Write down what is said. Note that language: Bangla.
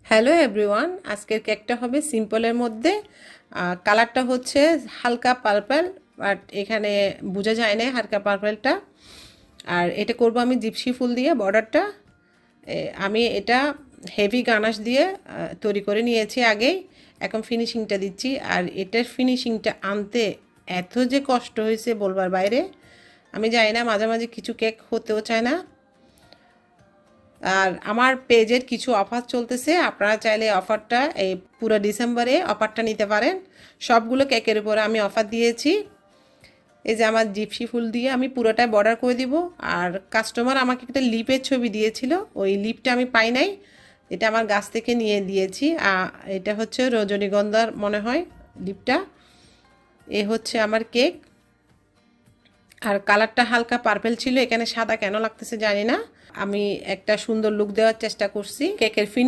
হ্যালো এভরিওয়ান, আজকের কেকটা হবে সিম্পলের মধ্যে। কালারটা হচ্ছে হালকা পার্পল, বাট এখানে বোঝা যায় না হালকা পার্পলটা। আর এটা করব আমি জিপসি ফুল দিয়ে বর্ডারটা। আমি এটা হেভি গানাশ দিয়ে তৈরি করে নিয়েছি আগেই, এখন ফিনিশিংটা দিচ্ছি। আর এটার ফিনিশিংটা আনতে এত যে কষ্ট হয়েছে বলবার বাইরে। আমি জানি না, মাঝে মাঝে কিছু কেক হতেও চায় না। আর আমার পেজের কিছু অফার চলতেছে, আপনারা চাইলে অফারটা এই পুরো ডিসেম্বরে অফারটা নিতে পারেন। সবগুলো কেকের উপরে আমি অফার দিয়েছি। এই যে আমার জিপসি ফুল দিয়ে আমি পুরোটাই বর্ডার করে দিব। আর কাস্টমার আমাকে একটা লিপের ছবি দিয়েছিল, ওই লিপটা আমি পাই নাই, এটা আমার গাছ থেকে নিয়ে দিয়েছি। এটা হচ্ছে রজনীগন্ধার মনে হয় লিপটা। এ হচ্ছে আমার কেক। আর কালারটা হালকা পার্পল ছিল, এখানে সাদা কেন লাগতেছে জানি না। আমি একটা সুন্দর লুক দেওয়ার চেষ্টা করছি। কেকের ফিনিশ